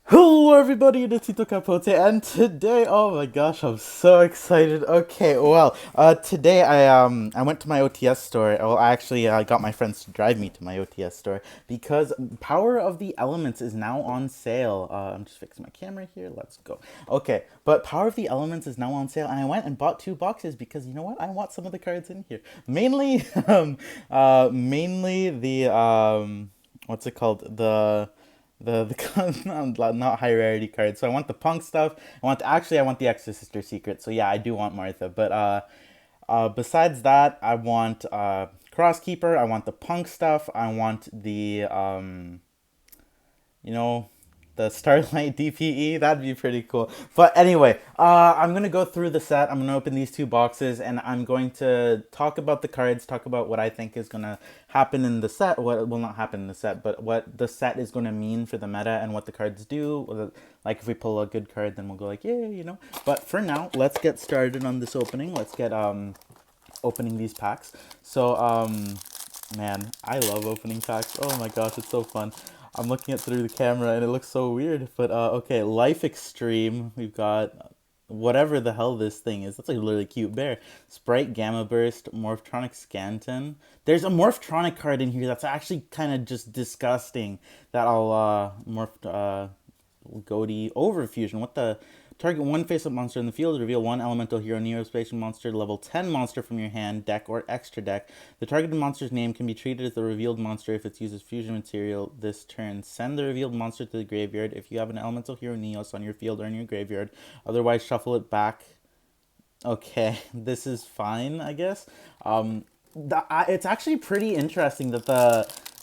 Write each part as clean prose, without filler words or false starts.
Hello everybody, it's Tito Capote, and today, oh my gosh, I'm so excited. Okay, well, today I went to my OTS store. Well, I actually got my friends to drive me to my OTS store because Power of the Elements is now on sale. I'm just fixing my camera here. Let's go. Okay, but Power of the Elements is now on sale, and I went and bought 2 boxes because you know what? I want some of the cards in here. Mainly, mainly the what's it called? Not high rarity cards. So I want the punk stuff. I want the Extra Sister secret. So yeah, I do want Martha. But besides that, I want Crosskeeper. I want the punk stuff. I want you know, the Starlight DPE. That'd be pretty cool. But anyway, I'm gonna go through the set. I'm gonna open these 2 boxes, and I'm going to talk about the cards, talk about what I think is gonna happen in the set. What will not happen in the set, but what the set is gonna mean for the meta and what the cards do. Like if we pull a good card, then we'll go like, yeah, you know. But for now, let's get started on this opening. Let's get opening these packs. So man, I love opening packs. Oh my gosh, it's so fun. I'm looking at through the camera and it looks so weird. But okay, Life Extreme. We've got whatever the hell this thing is. That's like a really cute bear. Sprite Gamma Burst, Morphtronic Scanton. There's a Morphtronic card in here that's actually kind of just disgusting. That I'll morph Goatee Overfusion. What the? Target one face-up monster in the field. Reveal one elemental hero Neospatial monster, level 10 monster from your hand, deck, or extra deck. The targeted monster's name can be treated as the revealed monster if it uses fusion material this turn. Send the revealed monster to the graveyard if you have an elemental hero Neos on your field or in your graveyard. Otherwise, shuffle it back. Okay, this is fine, I guess. It's actually pretty interesting that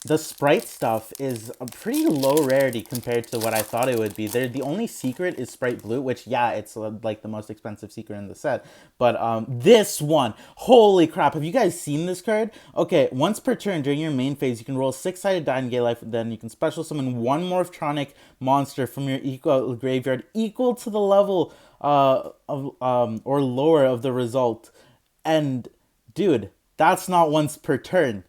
the sprite stuff is a pretty low rarity compared to what I thought it would be. The only secret is Sprite Blue, which yeah, it's like the most expensive secret in the set. But this one, holy crap! Have you guys seen this card? Okay, once per turn during your main phase, you can roll a 6-sided die and gay life. Then you can special summon one Morphtronic monster from your equal graveyard equal to the level of or lower of the result. And dude, that's not once per turn.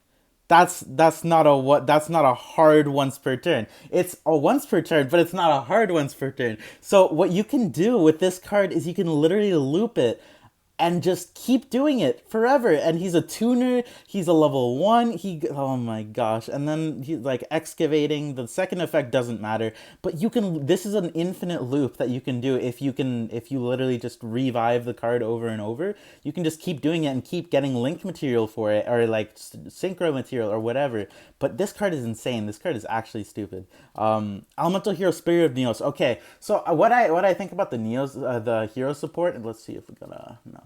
That's not a hard once per turn. It's a once per turn, but it's not a hard once per turn. So what you can do with this card is you can literally loop it and just keep doing it forever. And he's a tuner. He's a level 1. Oh my gosh. And then he's like excavating. The second effect doesn't matter, but you can. This is an infinite loop that you can do if you literally just revive the card over and over. You can just keep doing it and keep getting link material for it or like synchro material or whatever. But this card is insane. This card is actually stupid. Elemental Hero Spirit of Neos. Okay, so what I think about the Neos, the hero support, and let's see if we got no.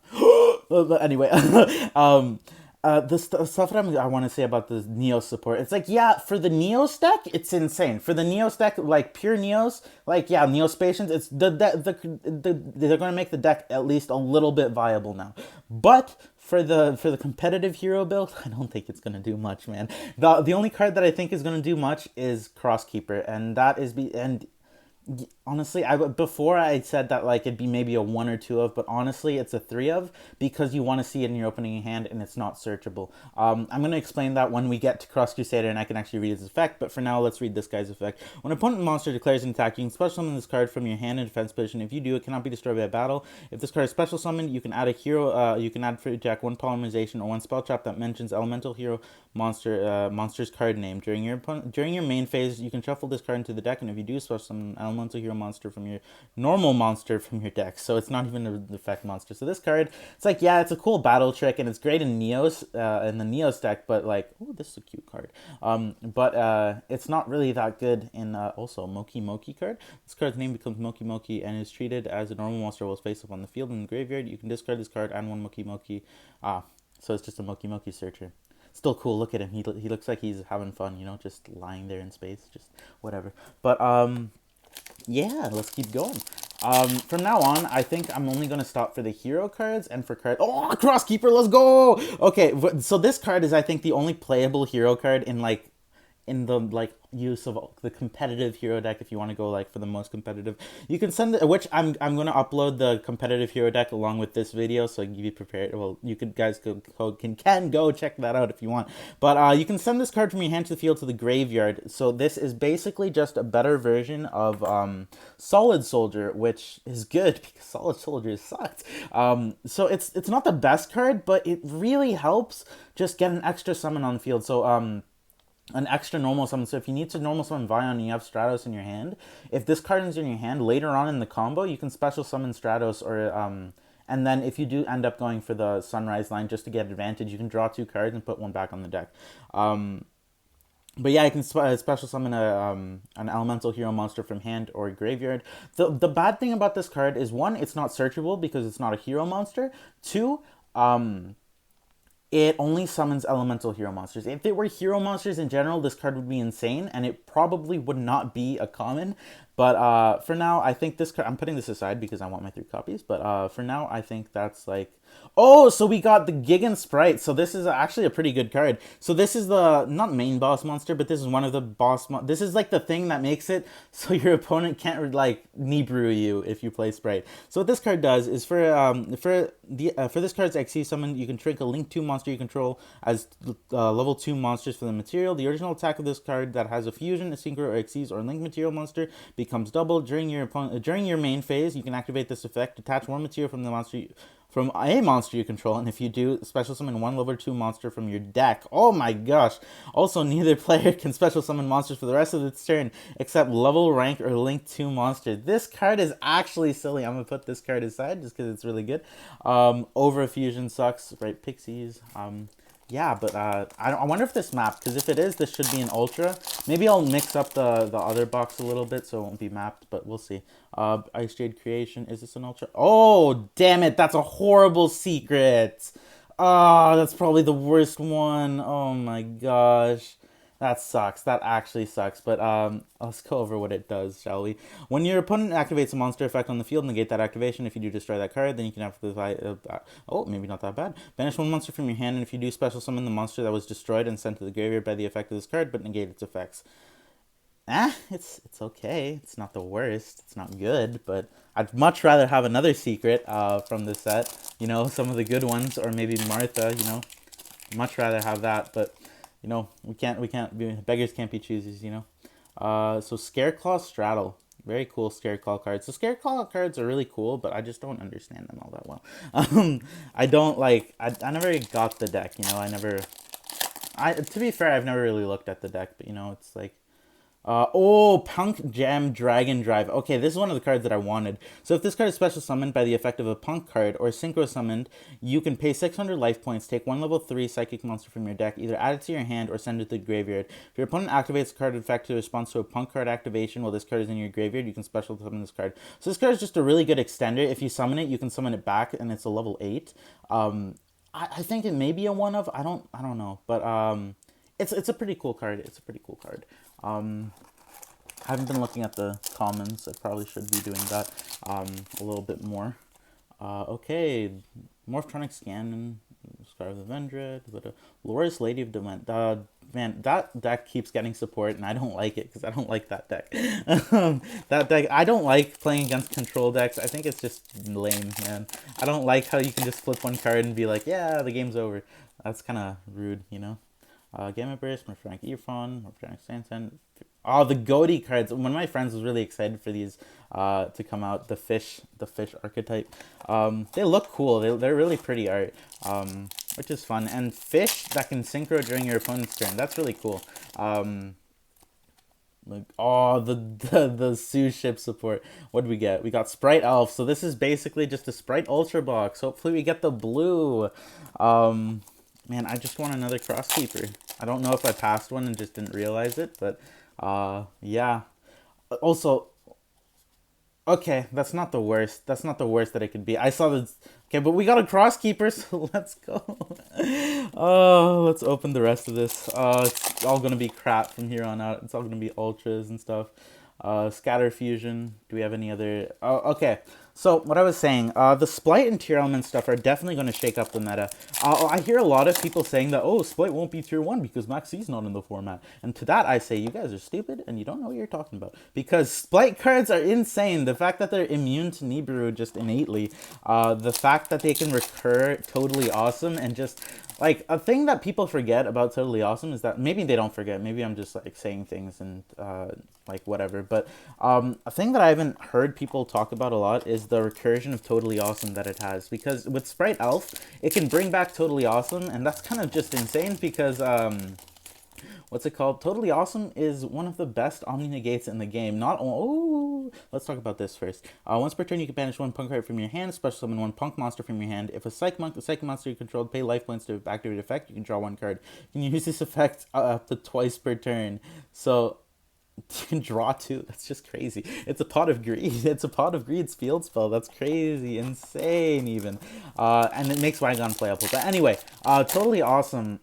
But anyway, stuff that I want to say about the Neos support, it's like, yeah, for the Neos deck, it's insane. For the Neos deck, like pure Neos, like yeah, Neospatians, it's they're going to make the deck at least a little bit viable now. But for the competitive hero build, I don't think it's gonna do much, man. The only card that I think is gonna do much is Crosskeeper, and that is honestly, before I said that like it'd be maybe a 1 or 2 of, but honestly it's a 3 of because you want to see it in your opening hand and it's not searchable. I'm going to explain that when we get to Cross Crusader and I can actually read his effect, but for now let's read this guy's effect. When an opponent monster declares an attack, you can special summon this card from your hand in defense position. If you do, it cannot be destroyed by a battle. If this card is special summoned, you can add a hero. You can add for your deck 1 polymerization or 1 spell trap that mentions elemental hero monster's card name. During your main phase, you can shuffle this card into the deck, and if you do, special summon an elemental hero monster from your normal monster from your deck. So it's not even an effect monster. So this card, it's like, yeah, it's a cool battle trick and it's great in Neos, in the Neos deck, but like, oh, this is a cute card. But it's not really that good in also Moki Moki card. This card's name becomes Moki Moki and is treated as a normal monster while face up on the field in the graveyard. You can discard this card and 1 Moki Moki. So it's just a Moki Moki searcher. Still cool. Look at him. He looks like he's having fun, you know, just lying there in space, just whatever. But yeah, let's keep going. From now on, I think I'm only going to stop for the hero cards and for cards. Oh, Crosskeeper, let's go! Okay, so this card is, I think, the only playable hero card in the use of the competitive hero deck if you want to go like for the most competitive. You can send which I'm going to upload the competitive hero deck along with this video, so you be prepared. Well, you could guys can go check that out if you want. But you can send this card from your hand to the field to the graveyard. So this is basically just a better version of Solid Soldier, which is good because Solid Soldier sucked. So it's not the best card, but it really helps just get an extra summon on the field. So an extra normal summon. So if you need to normal summon Vion and you have Stratos in your hand, if this card is in your hand later on in the combo, you can special summon Stratos or and then if you do end up going for the Sunrise line just to get advantage, you can draw 2 cards and put 1 back on the deck. But yeah, you can special summon an elemental hero monster from hand or graveyard. The bad thing about this card is 1, it's not searchable because it's not a hero monster. 2, it only summons elemental hero monsters. If it were hero monsters in general, this card would be insane, and it probably would not be a common. But for now, I think this card, I'm putting this aside because I want my 3 copies, but for now, I think that's like... Oh, so we got the Gigan Sprite. So this is actually a pretty good card. So this is the, not main boss monster, but this is one of the boss... This is like the thing that makes it so your opponent can't like knee brew you if you play Sprite. So what this card does is for this card's XC summon, you can trick a Link 2 monster you control as level 2 monsters for the material. The original attack of this card that has a fusion, a synchro, or Xyz or Link material monster becomes double during your main phase. You can activate this effect, attach 1 material from a monster you control, and if you do, special summon 1 level 2 monster from your deck. Oh my gosh! Also, neither player can special summon monsters for the rest of its turn except level, rank, or link 2 monster. This card is actually silly. I'm gonna put this card aside just because it's really good. Over Fusion sucks, right? Pixies. Yeah, but I wonder if this mapped, because if it is, this should be an Ultra. Maybe I'll mix up the other box a little bit so it won't be mapped, but we'll see. Ice Jade Creation, is this an Ultra? Oh, damn it, that's a horrible secret. Oh, that's probably the worst one. Oh my gosh. That sucks. That actually sucks. But let's go over what it does, shall we? When your opponent activates a monster effect on the field, negate that activation. If you do destroy that card, then you can have the oh, maybe not that bad. Banish 1 monster from your hand, and if you do special summon the monster that was destroyed and sent to the graveyard by the effect of this card, but negate its effects. It's okay. It's not the worst. It's not good, but I'd much rather have another secret from this set. You know, some of the good ones, or maybe Martha. You know, much rather have that, but. You know, we can't be, beggars can't be choosers, you know. So Scareclaw Straddle. Very cool Scareclaw cards. So Scareclaw cards are really cool, but I just don't understand them all that well. I don't like, I never got the deck, you know, to be fair, I've never really looked at the deck, but you know, it's like, oh, Punk Jam Dragon Drive. Okay, this is one of the cards that I wanted. So if this card is special summoned by the effect of a Punk card or synchro summoned, you can pay 600 life points, take 1 level 3 psychic monster from your deck, either add it to your hand or send it to the graveyard. If your opponent activates a card effect in response to a Punk card activation while this card is in your graveyard, you can special summon this card. So this card is just a really good extender. If you summon it, you can summon it back, and it's a level 8. I think it may be a one of. I don't know, but it's a pretty cool card. It's a pretty cool card. I haven't been looking at the commons. I probably should be doing that a little bit more. Okay, Morphtronic Scan, Scar of the Vendred, but Loris Lady of Dement. Man, that deck keeps getting support, and I don't like it because I don't like that deck. That deck, I don't like playing against control decks. I think it's just lame, man. I don't like how you can just flip 1 card and be like, yeah, the game's over. That's kind of rude, you know. Gamma Burst, Morphtronic Earphone, Morphtronic Sansan. Oh, the Goaty cards. One of my friends was really excited for these to come out. The fish archetype. They look cool. They're really pretty art, which is fun. And fish that can synchro during your opponent's turn. That's really cool. Like, oh, the Sue ship support. What did we get? We got Sprite Elf. So this is basically just a Sprite Ultra box. Hopefully we get the blue. Man, I just want another Crosskeeper. I don't know if I passed one and just didn't realize it, but yeah. Also, okay, that's not the worst. That's not the worst that it could be. I saw this. Okay, but we got a Crosskeeper, so let's go. Oh, let's open the rest of this. It's all gonna be crap from here on out. It's all gonna be ultras and stuff. Scatter Fusion. Do we have any other? Oh, okay. So what I was saying, the Splight and tier element stuff are definitely going to shake up the meta. I hear a lot of people saying that, oh, Splight won't be tier 1 because Maxx C's not in the format. And to that I say, you guys are stupid and you don't know what you're talking about. Because Splight cards are insane. The fact that they're immune to Nibiru just innately, the fact that they can recur Totally Awesome, and just like a thing that people forget about Totally Awesome is that, maybe they don't forget, maybe I'm just like saying things and like whatever, but a thing that I haven't heard people talk about a lot is the recursion of Totally Awesome that it has, because with Sprite Elf it can bring back Totally Awesome, and that's kind of just insane because what's it called? Totally Awesome is one of the best Omni Negates in the game. Not oh, let's talk about this first. Once per turn, you can banish one punk card from your hand, special summon one punk monster from your hand. If a psych monster you controlled pay life points to activate effect, you can draw one card. You can use this effect up to twice per turn. So you can draw two. That's just crazy. It's a pot of greed. It's a pot of greed's field spell. That's crazy, insane even, and it makes Raygon playable. But anyway, Totally Awesome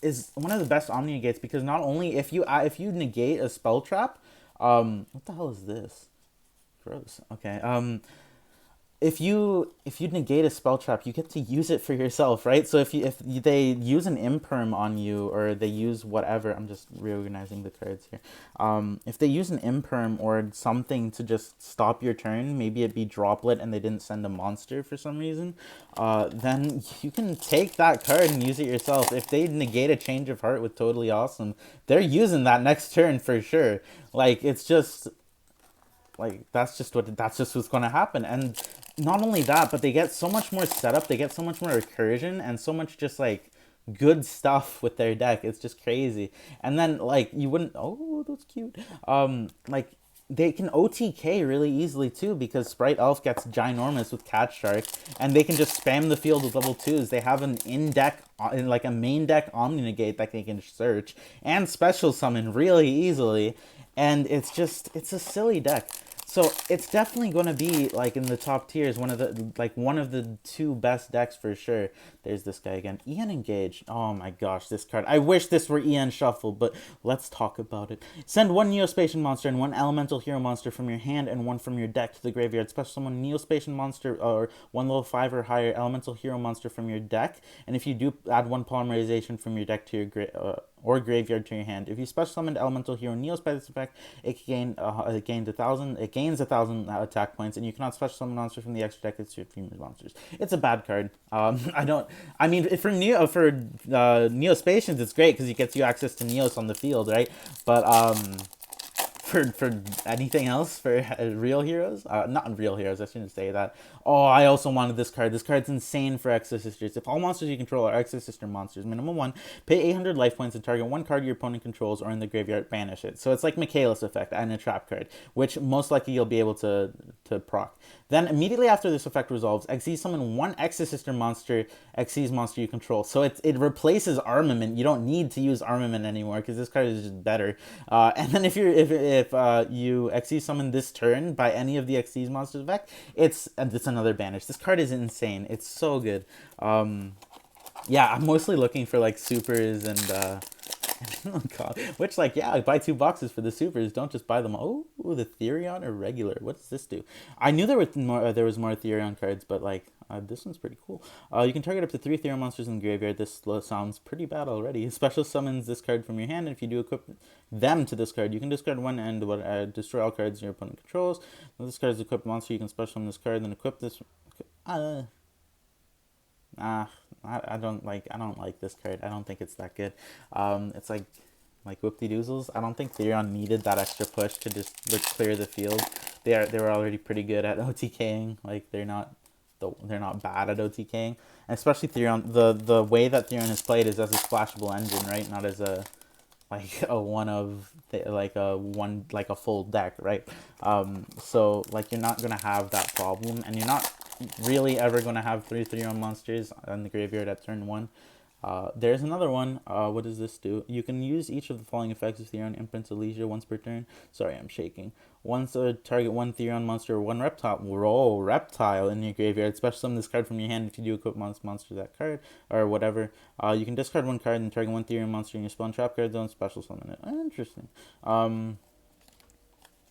is one of the best Omni negates, because not only if you negate a spell trap, what the hell is this? Gross. Okay. If you negate a spell trap, you get to use it for yourself, right? So if they use an imperm on you, or they use whatever, I'm just reorganizing the cards here. If they use an imperm or something to just stop your turn, maybe it be droplet and they didn't send a monster for some reason, then you can take that card and use it yourself. If they negate a change of heart with Totally Awesome, they're using that next turn for sure. Like, it's just like that's just what's going to happen. And not only that, but they get so much more setup, they get so much more recursion, and so much just like good stuff with their deck. It's just crazy. And then like you wouldn't, oh, that's cute, like they can OTK really easily too, because Sprite Elf gets ginormous with Cat Shark, and they can just spam the field with level 2s. They have an in-deck, like a main deck Omni Negate that they can search and special summon really easily, and it's a silly deck. So it's definitely going to be like in the top tiers, one of the two best decks for sure. There's this guy again, Ian Engage. Oh my gosh, this card. I wish this were Ian Shuffle, but let's talk about it. Send one Neospatian monster and one Elemental Hero monster from your hand and one from your deck to the graveyard. Special summon Neospatian monster or one level 5 or higher Elemental Hero monster from your deck. And if you do, add one Polymerization from your deck to your or graveyard to your hand. If you special summoned Elemental Hero Neos by this effect, it gains 1,000 attack points, and you cannot special summon monsters from the extra deck as your premium monsters. It's a bad card. I mean, for Neospatians, it's great because it gets you access to Neos on the field, right? But for anything else, for real heroes, not real heroes, I shouldn't say that. Oh, I also wanted this card. This card's insane for Exosisters. If all monsters you control are Exosister monsters, minimum 1, pay 800 life points and target one card your opponent controls or in the graveyard, banish it. So it's like Michaelis effect and a trap card, which most likely you'll be able to proc. Then immediately after this effect resolves, Xyz summon one Exosister monster, Xyz monster you control. So it replaces Armament. You don't need to use Armament anymore because this card is just better. And then if you Xyz summon this turn by any of the Xyz monsters effect, it's another banish. This card is insane. It's so good. Yeah, I'm mostly looking for like supers and oh god, which like yeah, buy 2 boxes for the supers. Don't just buy them. Oh, the Therion Irregular. What does this do? I knew there was more Therion cards, but like this one's pretty cool. You can target up to 3 Therion monsters in the graveyard. This sounds pretty bad already. Special summons this card from your hand, and if you do equip them to this card, you can discard one and destroy all cards your opponent controls. When this card is equipped monster, you can special summon this card, then equip this. I don't like this card. I don't think it's that good. It's like whoop-de-doozles. I don't think Therion needed that extra push to just clear the field. They were already pretty good at OTKing. Like they're not bad at OTKing. And especially Therion, the way that Therion is played is as a splashable engine, right? Not as a full deck, right? So like you're not gonna have that problem, and you're not really ever gonna have 3 Therion monsters in the graveyard at turn 1. There's another one. What does this do? You can use each of the following effects of Therion Imprint Elysia once per turn. Sorry, I'm shaking. Once target one Therion monster or one reptile in your graveyard. Special summon this card from your hand if you do equip monster that card or whatever. You can discard one card and target one Therion monster in your spell and trap card zone. Special summon it. Interesting.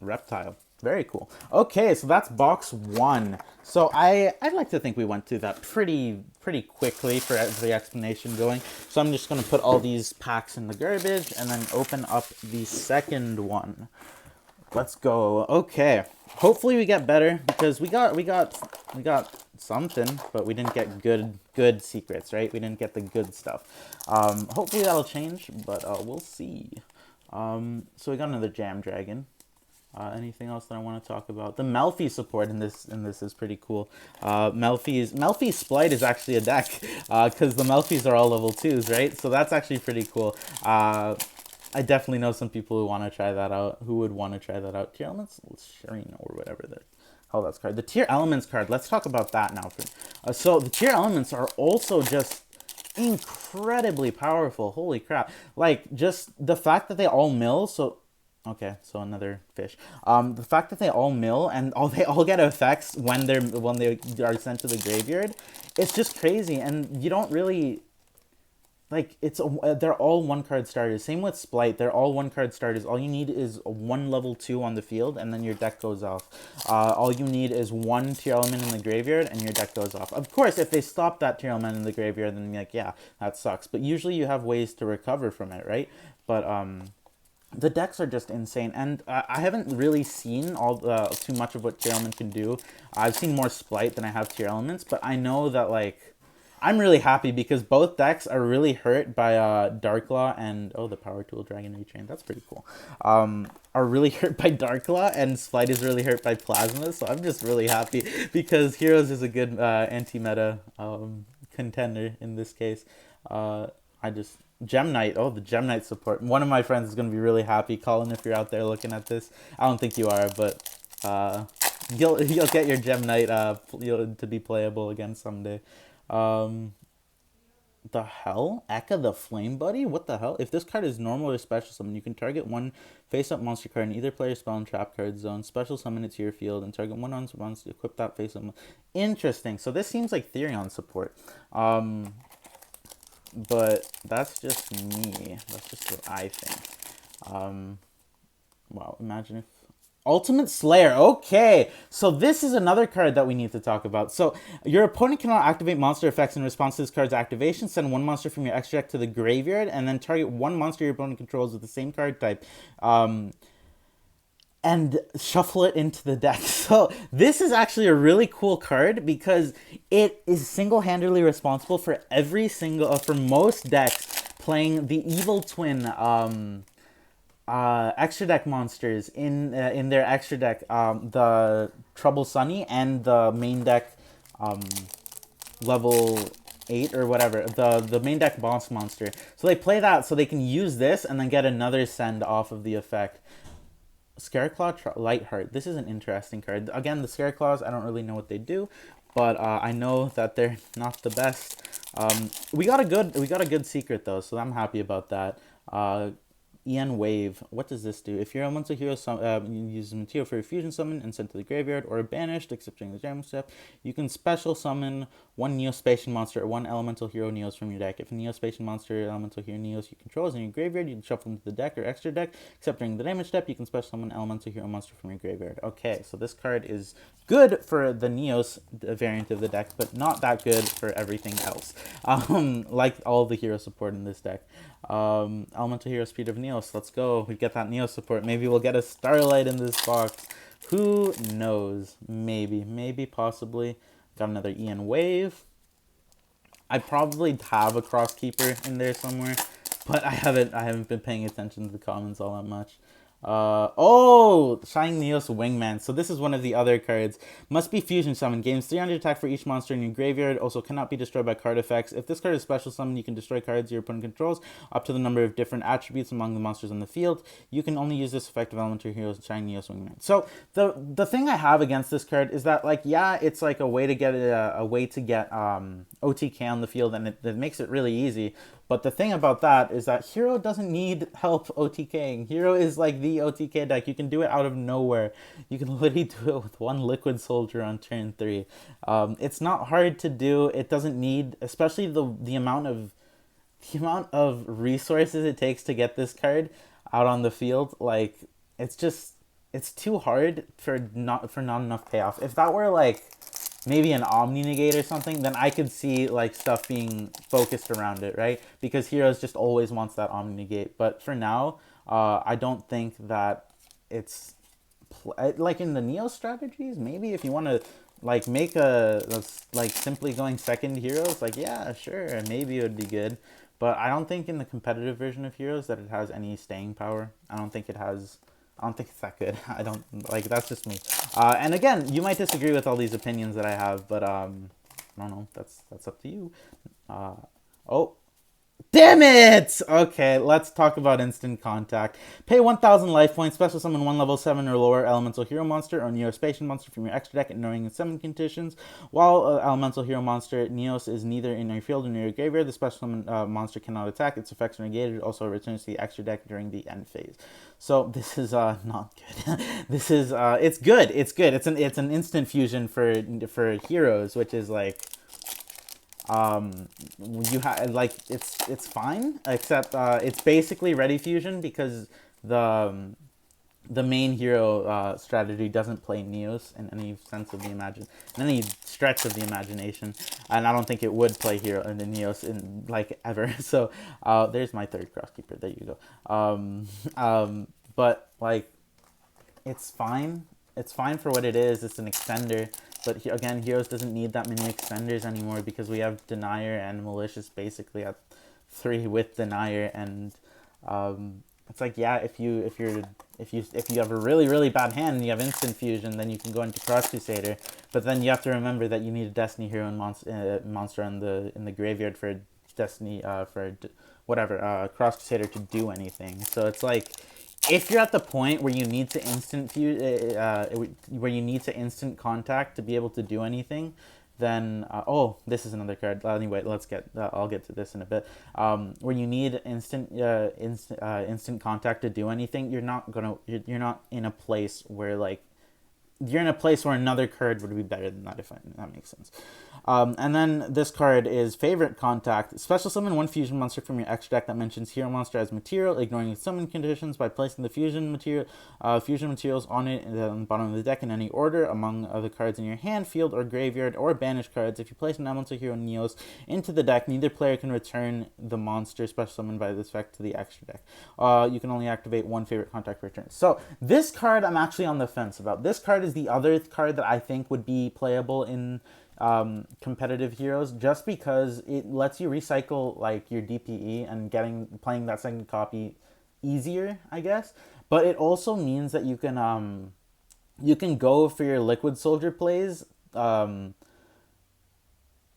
Reptile. Very cool. Okay, so that's box one. So I'd like to think we went through that pretty quickly for the explanation going. So I'm just gonna put all these packs in the garbage and then open up the second one. Let's go. Okay. Hopefully we get better because we got something, but we didn't get good secrets, right? We didn't get the good stuff. Hopefully that'll change, but we'll see. So we got another Jam Dragon. Anything else that I want to talk about? The Melfi support in this is pretty cool. Melfi's Splight is actually a deck because the Melfis are all level 2s, right? So that's actually pretty cool. I definitely know some people who want to try that out. Who would want to try that out? Tier Elements, Shireen or whatever the hell that's card. The Tier Elements card. Let's talk about that now. So the Tier Elements are also just incredibly powerful. Holy crap! Like just the fact that they all mill. So okay, so another fish. The fact that they all mill and they all get effects when they are sent to the graveyard, it's just crazy. And you don't really like they're all one card starters. Same with Splight, they're all one card starters. All you need is one level 2 on the field, and then your deck goes off. All you need is one tier element in the graveyard, and your deck goes off. Of course, if they stop that tier element in the graveyard, then like yeah, that sucks. But usually you have ways to recover from it, right? But the decks are just insane, and I haven't really seen too much of what tier element can do. I've seen more Splight than I have tier elements, but I know that like I'm really happy because both decks are really hurt by Darklaw and the Power Tool Dragon Retrain. That's pretty cool. Are really hurt by Darklaw, and Splight is really hurt by Plasma. So I'm just really happy because Heroes is a good anti-meta contender in this case. I just Gem Knight. Oh, the Gem Knight support. One of my friends is gonna be really happy. Colin, if you're out there looking at this, I don't think you are, but you'll get your Gem Knight to be playable again someday. Um, the hell? Eka the Flame Buddy? What the hell? If this card is normal or special summon, you can target one face-up monster card in either player's spell and trap card zone, special summon it to your field, and target one monster, equip that face-up. Interesting. So this seems like Therion support. But that's just me. That's just what I think. Wow, imagine if Ultimate Slayer. Okay, so this is another card that we need to talk about. So your opponent cannot activate monster effects in response to this card's activation. Send one monster from your extra deck to the graveyard, and then target one monster your opponent controls with the same card type. And shuffle it into the deck. So this is actually a really cool card because it is single-handedly responsible for every single, for most decks playing the Evil Twin extra deck monsters in their extra deck, the Trouble Sunny and the main deck level 8 or whatever, the main deck boss monster. So they play that so they can use this and then get another send off of the effect. Scareclaw Lightheart. This is an interesting card. Again, the Scareclaws, I don't really know what they do, but I know that they're not the best. We got a good secret though, so I'm happy about that. Ian Wave. What does this do? If your elemental hero uses material for a fusion summon and sent to the graveyard or banished, except during the jamming step, you can special summon one Neospatian monster or one elemental hero Neos from your deck. If a Neospatian monster or elemental hero Neos you control is in your graveyard, you can shuffle them to the deck or extra deck. Except during the damage step, you can special summon elemental hero monster from your graveyard. Okay, so this card is good for the Neos variant of the deck, but not that good for everything else. Like all the hero support in this deck. Elemental Hero Speed of Neos. Let's go. We get that Neos support. Maybe we'll get a Starlight in this box. Who knows? Maybe, possibly. Got another Ian Wave. I probably have a Crosskeeper in there somewhere, but I haven't been paying attention to the comments all that much. Shining Neos Wingman. So this is one of the other cards. Must be fusion summon. Gains 300 attack for each monster in your graveyard. Also cannot be destroyed by card effects. If this card is special summon, you can destroy cards your opponent controls up to the number of different attributes among the monsters on the field. You can only use this effect of elemental heroes Shining Neos Wingman. So the thing I have against this card is that like yeah, it's like a way to get OTK on the field, and it makes it really easy. But the thing about that is that Hero doesn't need help OTKing. Hero is like the OTK deck. You can do it out of nowhere. You can literally do it with one Liquid Soldier on turn 3. It's not hard to do. It doesn't need, especially the amount of resources it takes to get this card out on the field. Like it's just it's too hard for not enough payoff. If that were like maybe an Omni Negate or something, then I could see like stuff being focused around it, right? Because Heroes just always wants that Omni Negate. But for now, I don't think that it's like in the Neo strategies. Maybe if you want to like make like simply going second Heroes, like yeah, sure, maybe it would be good. But I don't think in the competitive version of Heroes that it has any staying power. I don't think it has. I don't think it's that good. I don't like. That's just me. And again, you might disagree with all these opinions that I have, but I don't know. That's up to you. Oh, damn it! Okay, let's talk about instant contact. Pay 1,000 life points, special summon one level 7 or lower elemental hero monster or Neospatial monster from your extra deck, ignoring summon conditions. While elemental hero monster Neos is neither in your field or near your graveyard, the special summon monster cannot attack. Its effects are negated. It also returns to the extra deck during the end phase. So this is not good. This is it's good. It's good. It's an instant fusion for heroes, which is like you have like it's fine, except it's basically ready fusion because the main hero strategy doesn't play Neos in any sense of the in any stretch of the imagination, and I don't think it would play hero in the Neos in like ever. So there's my third Crosskeeper. There you go. But like it's fine. It's fine for what it is. It's an extender. But again, Heroes doesn't need that many extenders anymore because we have Denier and Malicious basically at 3 with Denier, and it's like yeah, if you have a really bad hand and you have instant fusion, then you can go into Cross Crusader. But then you have to remember that you need a Destiny hero and monster in the graveyard for Destiny Cross Crusader to do anything. So it's like, if you're at the point where you need to instant contact to be able to do anything, then oh, this is another card. Anyway, I'll get to this in a bit. Where you need instant contact to do anything, you're not in a place where like you're in a place where another card would be better than that, if that makes sense. And then this card is Favorite Contact. Special summon one fusion monster from your extra deck that mentions hero monster as material, ignoring the summon conditions by placing the fusion materials on it on the bottom of the deck in any order among other cards in your hand, field, or graveyard, or banish cards. If you place an elemental hero Neos into the deck, neither player can return the monster special summoned by this effect to the extra deck. You can only activate one Favorite Contact per turn. So this card I'm actually on the fence about. This card is the other card that I think would be playable in competitive Heroes, just because it lets you recycle like your DPE and playing that second copy easier, I guess. But it also means that you can go for your Liquid Soldier plays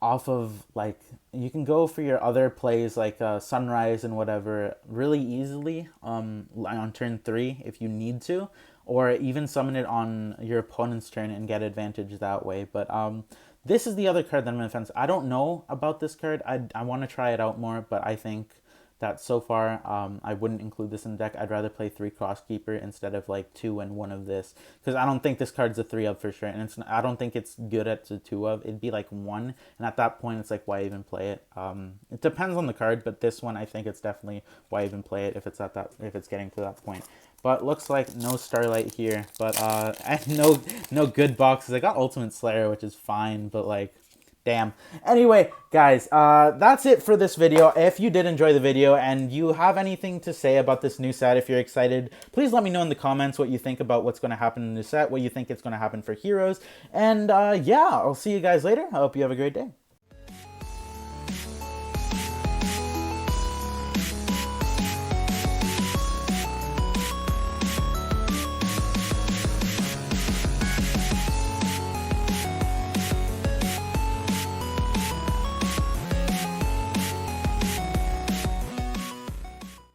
off of like, you can go for your other plays like Sunrise and whatever really easily on turn 3 if you need to, or even summon it on your opponent's turn and get advantage that way. But this is the other card that I'm on the fence. I don't know about this card. I want to try it out more, but I think that so far I wouldn't include this in the deck. I'd rather play 3 Crosskeeper instead of like 2 and 1 of this, because I don't think this card's a 3 of for sure, and I don't think it's good at the 2 of. It'd be like 1, and at that point it's like, why even play it? It depends on the card, but this one I think it's definitely why even play it if it's getting to that point. But looks like no Starlight here, but no good boxes. I got Ultimate Slayer, which is fine, but like, damn. Anyway, guys, that's it for this video. If you did enjoy the video and you have anything to say about this new set, if you're excited, please let me know in the comments what you think about what's going to happen in the set, what you think it's going to happen for Heroes. And yeah, I'll see you guys later. I hope you have a great day.